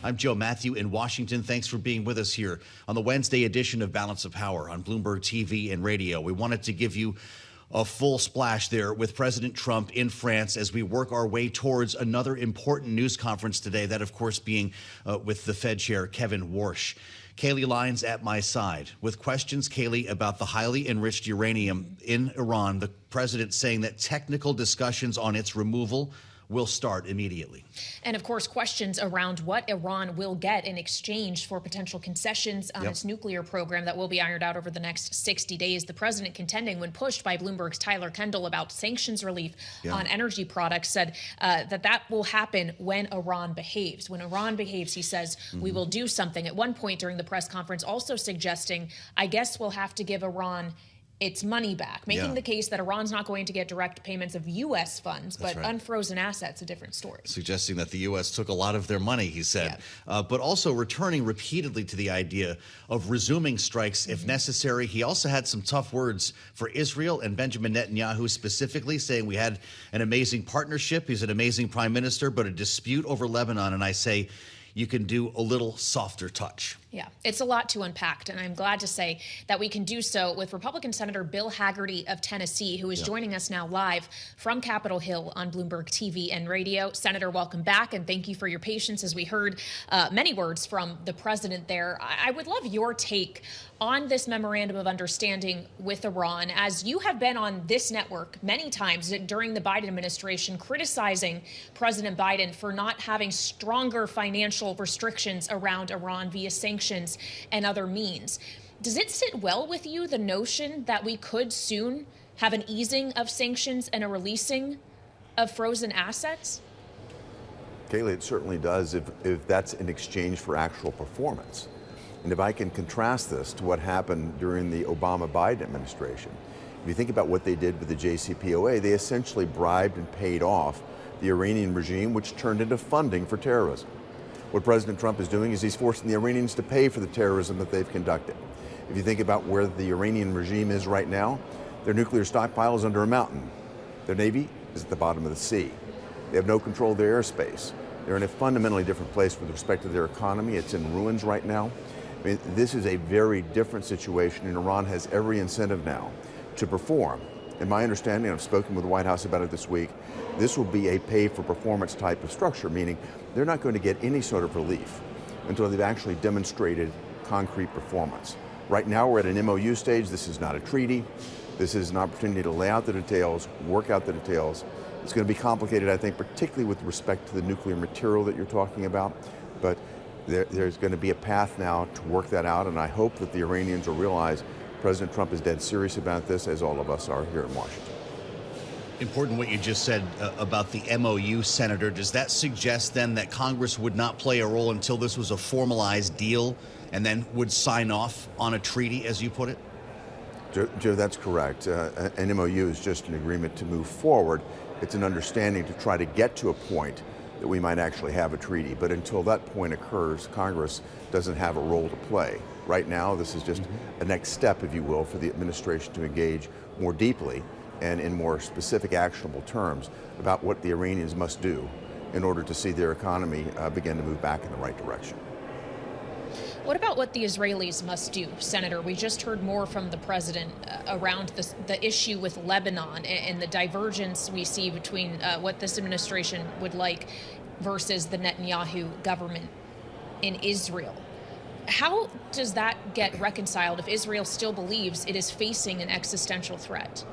I'm Joe Mathieu in Washington. Thanks for being with us here on the Wednesday edition of Balance of Power on Bloomberg TV and radio. We wanted to give you a full splash there with President Trump in France as we work our way towards another important news conference today, that, of course, being with the Fed Chair, Kevin Warsh. Kailey Leinz at my side with questions, Kailey, about the highly enriched uranium in Iran, the president saying that technical discussions on its removal will start immediately. And of course, questions around what Iran will get in exchange for potential concessions on its nuclear program that will be ironed out over the next 60 days. The president, contending when pushed by Bloomberg's Tyler Kendall about sanctions relief on energy products, said that will happen when Iran behaves. When Iran behaves, he says, we will do something. At one point during the press conference, also suggesting, I guess we'll have to give Iran its money back, making the case that Iran's not going to get direct payments of U.S. funds, but unfrozen assets, a different story. Suggesting that the U.S. took a lot of their money, he said, but also returning repeatedly to the idea of resuming strikes if necessary. He also had some tough words for Israel and Benjamin Netanyahu specifically, saying we had an amazing partnership. He's an amazing prime minister, but a dispute over Lebanon, and I say, you can do a little softer touch. Yeah, it's a lot to unpack, and I'm glad to say that we can do so with Republican Senator Bill Hagerty of Tennessee, who is joining us now live from Capitol Hill on Bloomberg TV and radio. Senator, welcome back, and thank you for your patience as we heard many words from the president there. I would love your take on this memorandum of understanding with Iran, as you have been on this network many times during the Biden administration criticizing President Biden for not having stronger financial restrictions around Iran via sanctions and other means. Does it sit well with you, the notion that we could soon have an easing of sanctions and a releasing of frozen assets? Kailey, it certainly does if that's in exchange for actual performance. And if I can contrast this to what happened during the Obama-Biden administration, if you think about what they did with the JCPOA, they essentially bribed and paid off the Iranian regime, which turned into funding for terrorism. What President Trump is doing is he's forcing the Iranians to pay for the terrorism that they've conducted. If you think about where the Iranian regime is right now, their nuclear stockpile is under a mountain. Their Navy is at the bottom of the sea. They have no control of their airspace. They're in a fundamentally different place with respect to their economy. It's in ruins right now. I mean, this is a very different situation, and Iran has every incentive now to perform. In my understanding, I've spoken with the White House about it this week, this will be a pay-for-performance type of structure, meaning they're not going to get any sort of relief until they've actually demonstrated concrete performance. Right now, we're at an MOU stage. This is not a treaty. This is an opportunity to lay out the details, work out the details. It's going to be complicated, I think, particularly with respect to the nuclear material that you're talking about, but there's going to be a path now to work that out, and I hope that the Iranians will realize President Trump is dead serious about this, as all of us are here in Washington. Important what you just said about the MOU, Senator. Does that suggest then that Congress would not play a role until this was a formalized deal and then would sign off on a treaty, as you put it? Joe, that's correct. An MOU is just an agreement to move forward. It's an understanding to try to get to a point that we might actually have a treaty. But until that point occurs, Congress doesn't have a role to play. Right now, this is just a next step, if you will, for the administration to engage more deeply and in more specific, actionable terms about what the Iranians must do in order to see their economy begin to move back in the right direction. What about what the Israelis must do, Senator? We just heard more from the president around the issue with Lebanon and the divergence we see between what this administration would like versus the Netanyahu government in Israel. How does that get reconciled if Israel still believes it is facing an existential threat?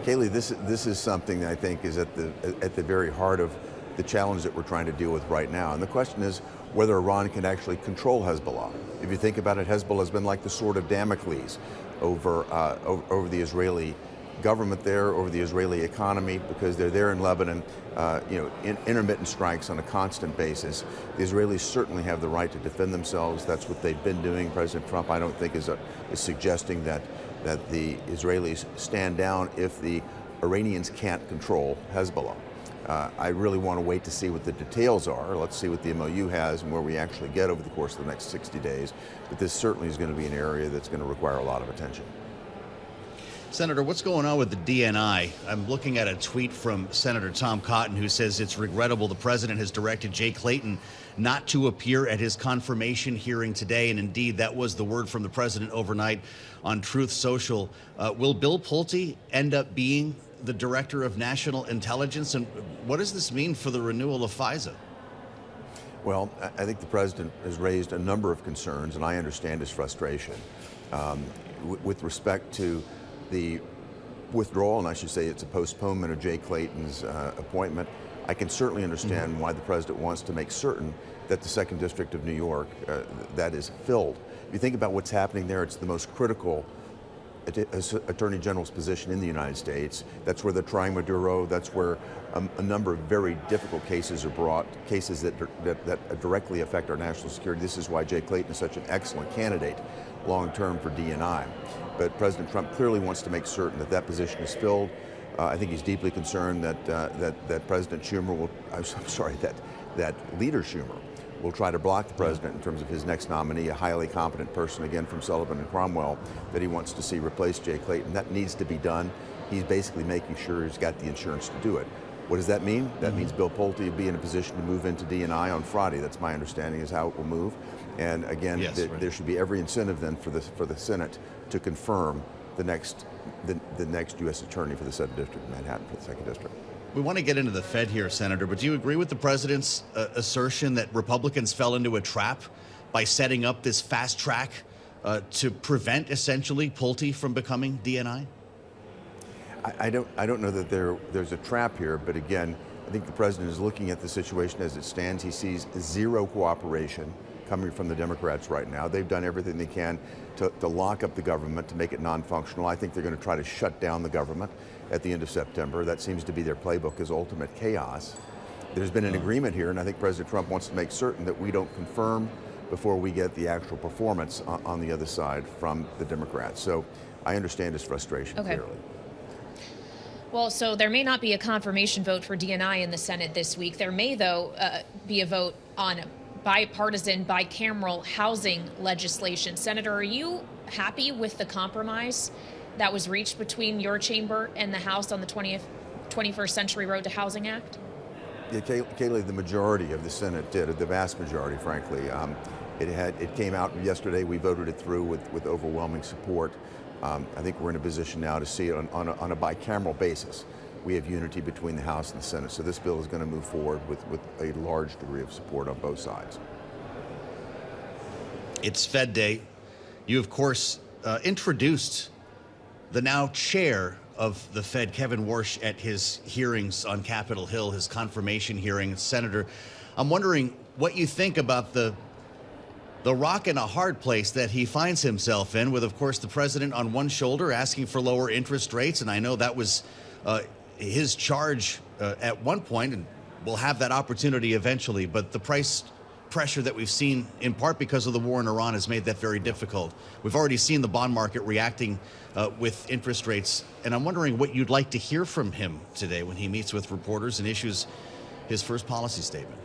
Kailey, this is something that I think is at the very heart of the challenge that we're trying to deal with right now. And the question is whether Iran can actually control Hezbollah. If you think about it, Hezbollah has been like the sword of Damocles over the Israeli government there, over the Israeli economy, because they're there in Lebanon, intermittent strikes on a constant basis. The Israelis certainly have the right to defend themselves. That's what they've been doing. President Trump, I don't think, is suggesting that the Israelis stand down if the Iranians can't control Hezbollah. I really want to wait to see what the details are. Let's see what the MOU has and where we actually get over the course of the next 60 days. But this certainly is going to be an area that's going to require a lot of attention. Senator, what's going on with the DNI? I'm looking at a tweet from Senator Tom Cotton, who says it's regrettable the president has directed Jay Clayton not to appear at his confirmation hearing today. And indeed, that was the word from the president overnight on Truth Social. Will Bill Pulte end up being the director of national intelligence? And what does this mean for the renewal of FISA? Well, I think the president has raised a number of concerns, and I understand his frustration. With respect to the withdrawal, and I should say it's a postponement of Jay Clayton's appointment, I can certainly understand why the president wants to make certain that the 2nd District of New York, that is filled. If you think about what's happening there, it's the most critical Attorney General's position in the United States. That's where they're trying Maduro. That's where a number of very difficult cases are brought, cases that directly affect our national security. This is why Jay Clayton is such an excellent candidate long-term for DNI. But President Trump clearly wants to make certain that that position is filled. I think he's deeply concerned that President Schumer will, that Leader Schumer will try to block the president in terms of his next nominee, a highly competent person, again, from Sullivan and Cromwell, that he wants to see replace Jay Clayton. That needs to be done. He's basically making sure he's got the insurance to do it. What does that mean? That means Bill Pulte will be in a position to move into DNI on Friday. That's my understanding is how it will move. And again, there should be every incentive then for the Senate to confirm the next U.S. attorney for the 2nd District of Manhattan, for the 2nd District. We want to get into the Fed here, Senator, but do you agree with the president's assertion that Republicans fell into a trap by setting up this fast track to prevent, essentially, Pulte from becoming DNI? I don't know that there's a trap here, but again, I think the president is looking at the situation as it stands. He sees zero cooperation coming from the Democrats right now. They've done everything they can to lock up the government, to make it non-functional. I think they're going to try to shut down the government at the end of September. That seems to be their playbook, is ultimate chaos. There's been an agreement here, and I think President Trump wants to make certain that we don't confirm before we get the actual performance on the other side from the Democrats. So I understand his frustration clearly. Well, so there may not be a confirmation vote for DNI in the Senate this week. There may, though, be a vote on bipartisan, bicameral housing legislation. Senator, are you happy with the compromise that was reached between your chamber and the House on the 21st Century Road to Housing Act? Yeah, Kailey, the majority of the Senate did, the vast majority, frankly. It came out yesterday. We voted it through with overwhelming support. I think we're in a position now to see it on a bicameral basis. We have unity between the House and the Senate. So this bill is going to move forward with a large degree of support on both sides. It's Fed Day. You, of course, introduced the now chair of the Fed, Kevin Warsh, at his hearings on Capitol Hill, his confirmation hearing. Senator, I'm wondering what you think about the rock and a hard place that he finds himself in, with, of course, the president on one shoulder asking for lower interest rates. And I know that was his charge at one point, and we'll have that opportunity eventually. But the price pressure that we've seen, in part because of the war in Iran, has made that very difficult. We've already seen the bond market reacting with interest rates. And I'm wondering what you'd like to hear from him today when he meets with reporters and issues his first policy statement.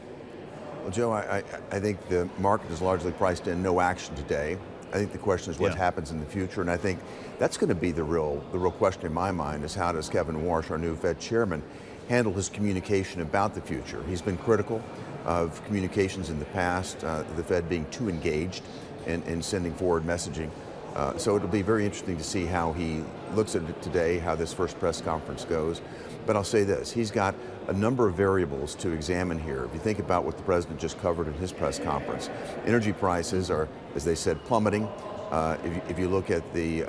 Well, Joe, I think the market is largely priced in no action today. I think the question is what happens in the future, and I think that's going to be the real question in my mind, is how does Kevin Warsh, our new Fed chairman, handle his communication about the future. He's been critical of communications in the past, the Fed being too engaged in sending forward messaging. So it'll be very interesting to see how he looks at it today, how this first press conference goes. But I'll say this, he's got a number of variables to examine here. If you think about what the president just covered in his press conference, energy prices are, as they said, plummeting. If you look at the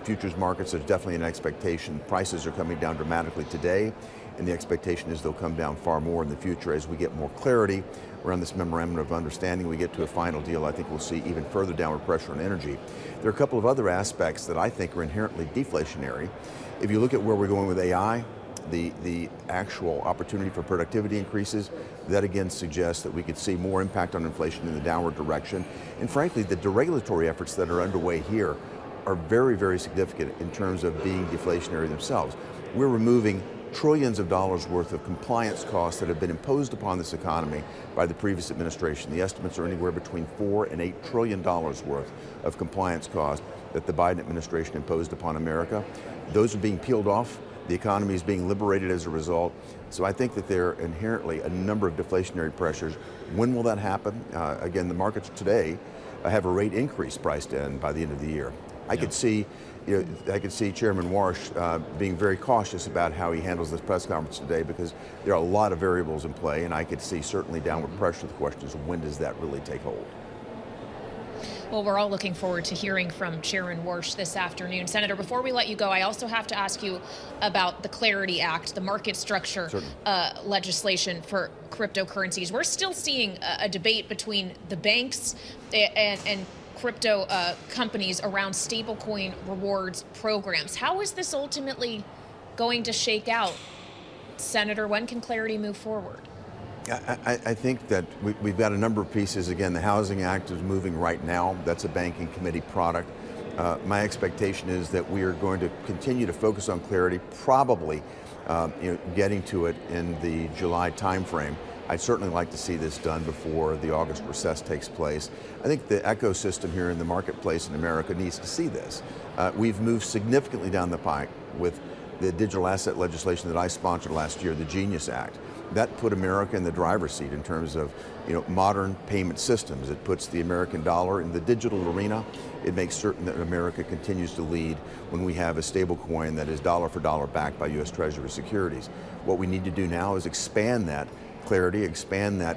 futures markets, there's definitely an expectation. Prices are coming down dramatically today, and the expectation is they'll come down far more in the future as we get more clarity around this memorandum of understanding. We get to a final deal. I think we'll see even further downward pressure on energy. There are a couple of other aspects that I think are inherently deflationary. If you look at where we're going with AI, the actual opportunity for productivity increases, that again suggests that we could see more impact on inflation in the downward direction. And frankly, the deregulatory efforts that are underway here are very, very significant in terms of being deflationary themselves. We're removing trillions of dollars worth of compliance costs that have been imposed upon this economy by the previous administration. The estimates are anywhere between $4 and $8 trillion worth of compliance costs that the Biden administration imposed upon America. Those are being peeled off. The economy is being liberated as a result. So I think that there are inherently a number of deflationary pressures. When will that happen? Again, the markets today have a rate increase priced in by the end of the year. I could see Chairman Warsh being very cautious about how he handles this press conference today, because there are a lot of variables in play, and I could see certainly downward pressure. The question is, when does that really take hold? Well, we're all looking forward to hearing from Chairman Warsh this afternoon. Senator, before we let you go, I also have to ask you about the Clarity Act, the market structure legislation for cryptocurrencies. We're still seeing a debate between the banks and crypto companies around stablecoin rewards programs. How is this ultimately going to shake out? Senator, when can Clarity move forward? I think that we've got a number of pieces. Again, the Housing Act is moving right now. That's a banking committee product. My expectation is that we are going to continue to focus on Clarity, probably getting to it in the July timeframe. I'd certainly like to see this done before the August recess takes place. I think the ecosystem here in the marketplace in America needs to see this. We've moved significantly down the pike with the digital asset legislation that I sponsored last year, the Genius Act. That put America in the driver's seat in terms of modern payment systems. It puts the American dollar in the digital arena. It makes certain that America continues to lead when we have a stable coin that is dollar for dollar backed by U.S. Treasury securities. What we need to do now is expand that Clarity, expand that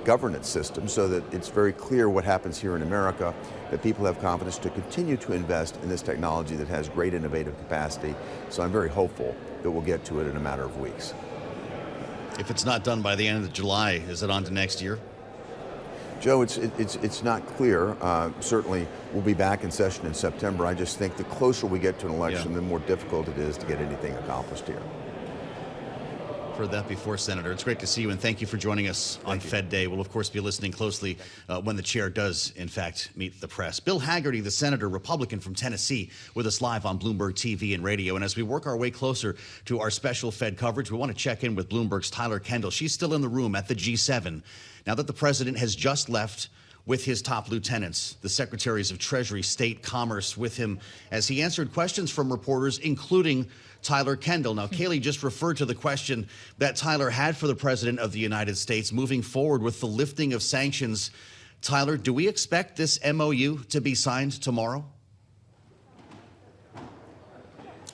governance system so that it's very clear what happens here in America, that people have confidence to continue to invest in this technology that has great innovative capacity. So I'm very hopeful that we'll get to it in a matter of weeks. If it's not done by the end of July, is it on to next year? Joe, it's not clear. Certainly, we'll be back in session in September. I just think the closer we get to an election, the more difficult it is to get anything accomplished here. Heard that before, Senator. It's great to see you, and thank you for joining us on Fed Day. We'll, of course, be listening closely when the chair does, in fact, meet the press. Bill Hagerty, the senator, Republican from Tennessee, with us live on Bloomberg TV and radio. And as we work our way closer to our special Fed coverage, we want to check in with Bloomberg's Tyler Kendall. She's still in the room at the G7. Now that the president has just left with his top lieutenants, the secretaries of Treasury, State, Commerce, with him as he answered questions from reporters, including Tyler Kendall. Now, Kailey just referred to the question that Tyler had for the President of the United States moving forward with the lifting of sanctions. Tyler, do we expect this MOU to be signed tomorrow?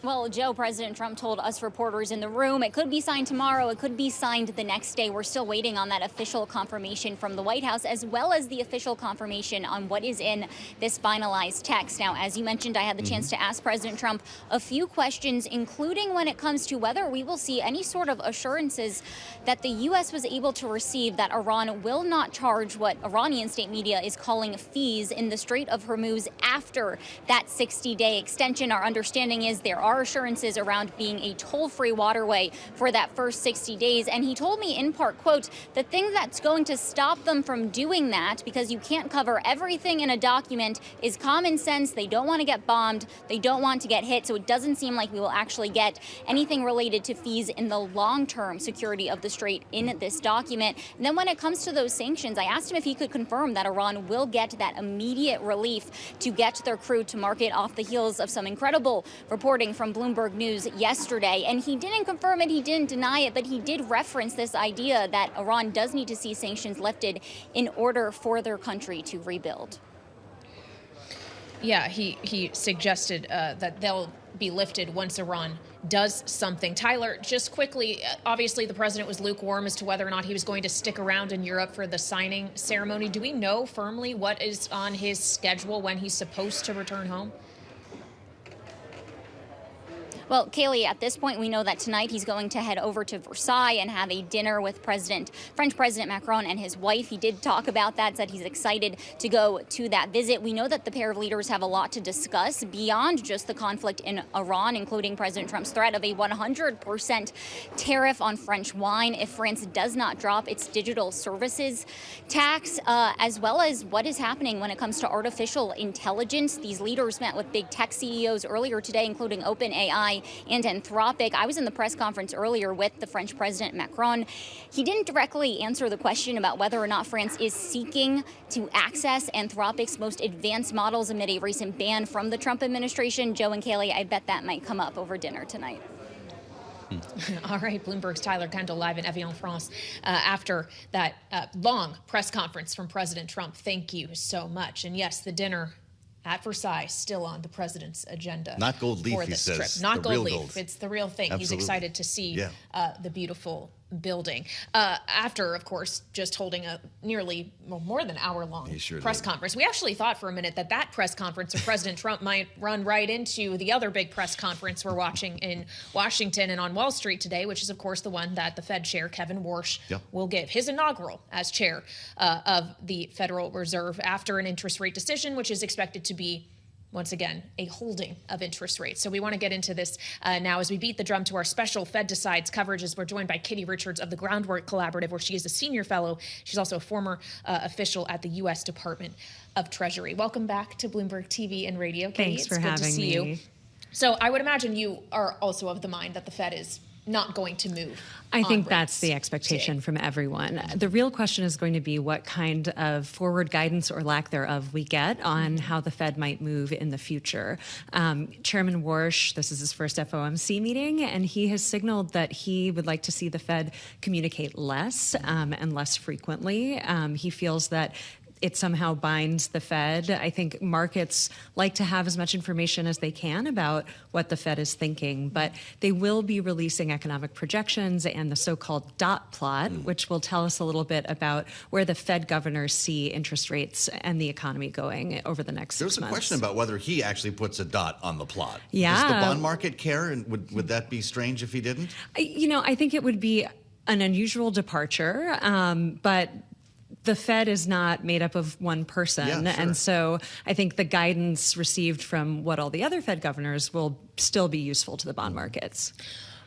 Well, Joe, President Trump told us reporters in the room it could be signed tomorrow. It could be signed the next day. We're still waiting on that official confirmation from the White House, as well as the official confirmation on what is in this finalized text. Now, as you mentioned, I had the chance to ask President Trump a few questions, including when it comes to whether we will see any sort of assurances that the U.S. was able to receive that Iran will not charge what Iranian state media is calling fees in the Strait of Hormuz after that 60-day extension. Our understanding is there are assurances around being a toll-free waterway for that first 60 days. And he told me in part, quote, the thing that's going to stop them from doing that, because you can't cover everything in a document, is common sense. They don't want to get bombed. They don't want to get hit. So it doesn't seem like we will actually get anything related to fees in the long-term security of the Strait in this document. And then when it comes to those sanctions, I asked him if he could confirm that Iran will get that immediate relief to get their crude to market off the heels of some incredible reporting from Bloomberg News yesterday. And he didn't confirm it, he didn't deny it, but he did reference this idea that Iran does need to see sanctions lifted in order for their country to rebuild. Yeah, he suggested that they'll be lifted once Iran does something. Tyler, just quickly, obviously the president was lukewarm as to whether or not he was going to stick around in Europe for the signing ceremony. Do we know firmly what is on his schedule when he's supposed to return home? Well, Kailey, at this point, we know that tonight he's going to head over to Versailles and have a dinner with French President Macron and his wife. He did talk about that, said he's excited to go to that visit. We know that the pair of leaders have a lot to discuss beyond just the conflict in Iran, including President Trump's threat of a 100% tariff on French wine if France does not drop its digital services tax, as well as what is happening when it comes to artificial intelligence. These leaders met with big tech CEOs earlier today, including OpenAI Hagerty and Anthropic. I was in the press conference earlier with the French President Macron. He didn't directly answer the question about whether or not France is seeking to access Anthropic's most advanced models amid a recent ban from the Trump administration. Joe and Kailey, I bet that might come up over dinner tonight. All right, Bloomberg's Tyler Kendall live in Evian, France, after that long press conference from President Trump. Thank you so much. And yes, the dinner at Versailles still on the president's agenda. Not gold leaf, for he this says. Trip. Not The gold real leaf. gold. It's the real thing. Absolutely. He's excited to see the beautiful building. After, of course, just holding a nearly more than hour-long press conference. We actually thought for a minute that press conference of President Trump might run right into the other big press conference we're watching in Washington and on Wall Street today, which is, of course, the one that the Fed chair, Kevin Warsh, will give his inaugural as chair of the Federal Reserve after an interest rate decision, which is expected to be, once again, a holding of interest rates. So we want to get into this now as we beat the drum to our special Fed Decides coverage, as we're joined by Kitty Richards of the Groundwork Collaborative, where she is a senior fellow. She's also a former official at the U.S. Department of Treasury. Welcome back to Bloomberg TV and Radio, Kitty. Thanks for having me. It's good to see you. So I would imagine you are also of the mind that the Fed is not going to move. I think that's the expectation from everyone. The real question is going to be what kind of forward guidance or lack thereof we get on how the Fed might move in the future. Chairman Warsh, this is his first FOMC meeting, and he has signaled that he would like to see the Fed communicate less and less frequently. He feels that it somehow binds the Fed. I think markets like to have as much information as they can about what the Fed is thinking, but they will be releasing economic projections and the so-called dot plot, which will tell us a little bit about where the Fed governors see interest rates and the economy going over the next 6 months. There's a question about whether he actually puts a dot on the plot. Yeah. Does the bond market care, and would that be strange if he didn't? I think it would be an unusual departure, but the Fed is not made up of one person. And so I think the guidance received from what all the other Fed governors will still be useful to the bond markets.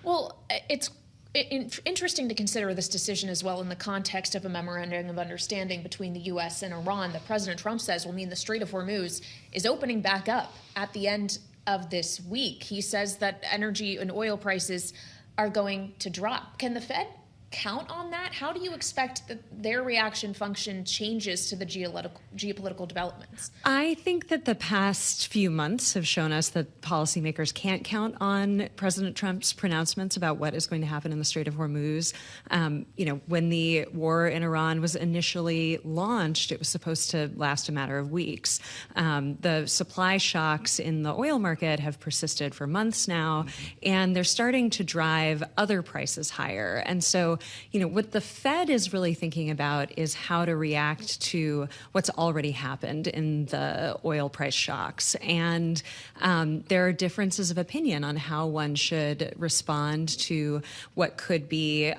Well, it's interesting to consider this decision as well in the context of a memorandum of understanding between the U.S. and Iran that President Trump says will mean the Strait of Hormuz is opening back up at the end of this week. He says that energy and oil prices are going to drop. Can the Fed count on that? How do you expect that their reaction function changes to the geopolitical developments? I think that the past few months have shown us that policymakers can't count on President Trump's pronouncements about what is going to happen in the Strait of Hormuz. When the war in Iran was initially launched, it was supposed to last a matter of weeks. The supply shocks in the oil market have persisted for months now, and they're starting to drive other prices higher. And so what the Fed is really thinking about is how to react to what's already happened in the oil price shocks. And there are differences of opinion on how one should respond to what could be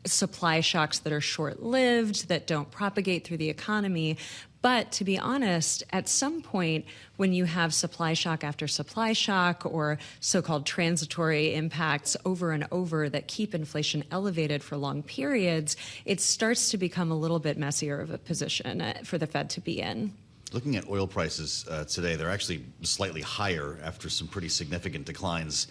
supply shocks that are short-lived, that don't propagate through the economy. But to be honest, at some point, when you have supply shock after supply shock or so-called transitory impacts over and over that keep inflation elevated for long periods, it starts to become a little bit messier of a position for the Fed to be in. Looking at oil prices today, they're actually slightly higher after some pretty significant declines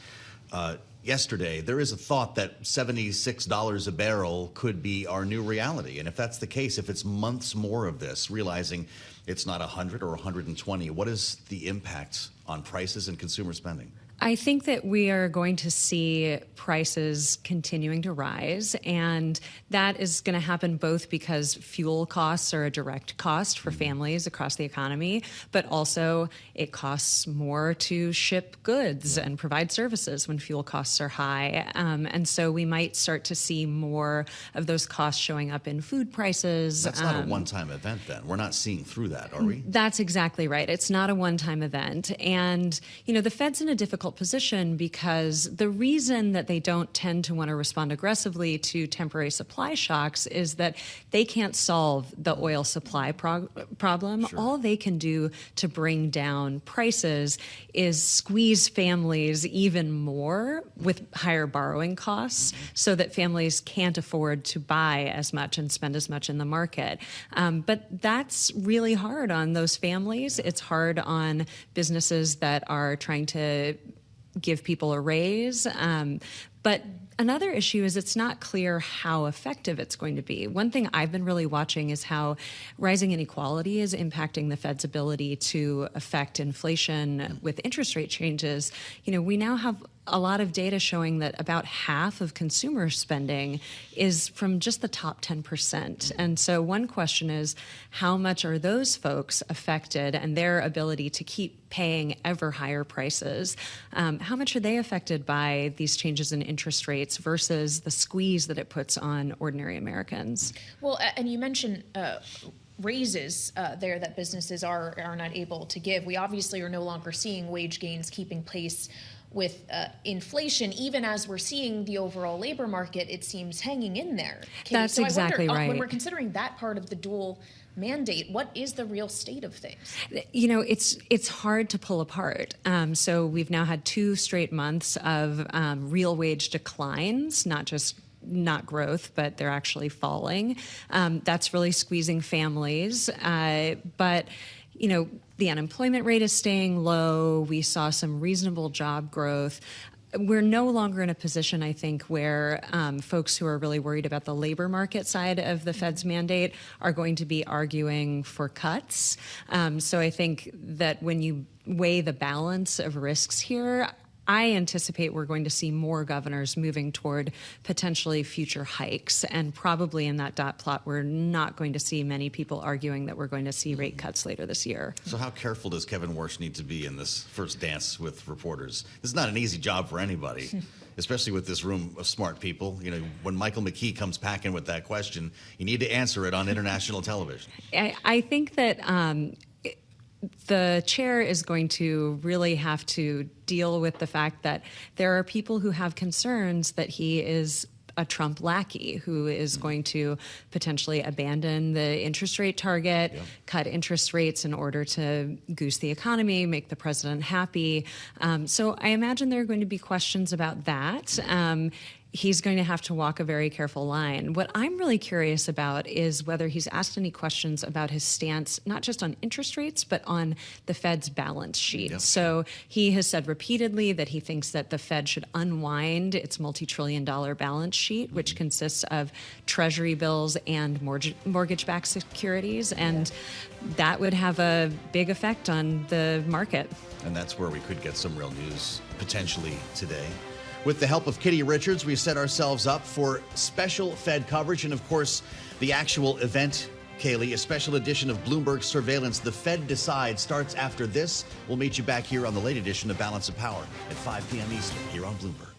yesterday. There is a thought that $76 a barrel could be our new reality. And if that's the case, if it's months more of this, realizing it's not 100 or 120, what is the impact on prices and consumer spending? I think that we are going to see prices continuing to rise, and that is going to happen both because fuel costs are a direct cost for families across the economy, but also it costs more to ship goods and provide services when fuel costs are high. And so we might start to see more of those costs showing up in food prices. That's not a one-time event then. We're not seeing through that, are we? That's exactly right. It's not a one-time event. And, the Fed's in a difficult position because the reason that they don't tend to want to respond aggressively to temporary supply shocks is that they can't solve the oil supply problem. Sure. All they can do to bring down prices is squeeze families even more with higher borrowing costs so that families can't afford to buy as much and spend as much in the market. But that's really hard on those families. It's hard on businesses that are trying to give people a raise. But another issue is it's not clear how effective it's going to be. One thing I've been really watching is how rising inequality is impacting the Fed's ability to affect inflation with interest rate changes. We now have a lot of data showing that about half of consumer spending is from just the top 10%. And so one question is, how much are those folks affected and their ability to keep paying ever higher prices? How much are they affected by these changes in interest rates versus the squeeze that it puts on ordinary Americans? Well, and you mentioned raises there that businesses are not able to give. We obviously are no longer seeing wage gains keeping pace with inflation, even as we're seeing the overall labor market, it seems, hanging in there. Katie, That's exactly right. When we're considering that part of the dual mandate, what is the real state of things? It's hard to pull apart. So we've now had 2 straight months of real wage declines, not growth, but they're actually falling. That's really squeezing families. But the unemployment rate is staying low. We saw some reasonable job growth. We're no longer in a position, I think, where folks who are really worried about the labor market side of the Fed's mandate are going to be arguing for cuts. So I think that when you weigh the balance of risks here, I anticipate we're going to see more governors moving toward potentially future hikes. And probably in that dot plot, we're not going to see many people arguing that we're going to see rate cuts later this year. So how careful does Kevin Warsh need to be in this first dance with reporters? This is not an easy job for anybody, especially with this room of smart people. When Michael McKee comes packing with that question, you need to answer it on international television. I think that the chair is going to really have to deal with the fact that there are people who have concerns that he is a Trump lackey who is going to potentially abandon the interest rate target, cut interest rates in order to goose the economy, make the president happy. So I imagine there are going to be questions about that. He's going to have to walk a very careful line. What I'm really curious about is whether he's asked any questions about his stance, not just on interest rates, but on the Fed's balance sheet. Yep. So he has said repeatedly that he thinks that the Fed should unwind its multi-trillion-dollar balance sheet, which consists of treasury bills and mortgage-backed securities. And that would have a big effect on the market. And that's where we could get some real news potentially today. With the help of Kitty Richards, we set ourselves up for special Fed coverage and, of course, the actual event, Kailey, a special edition of Bloomberg Surveillance. The Fed Decides starts after this. We'll meet you back here on the late edition of Balance of Power at 5 p.m. Eastern here on Bloomberg.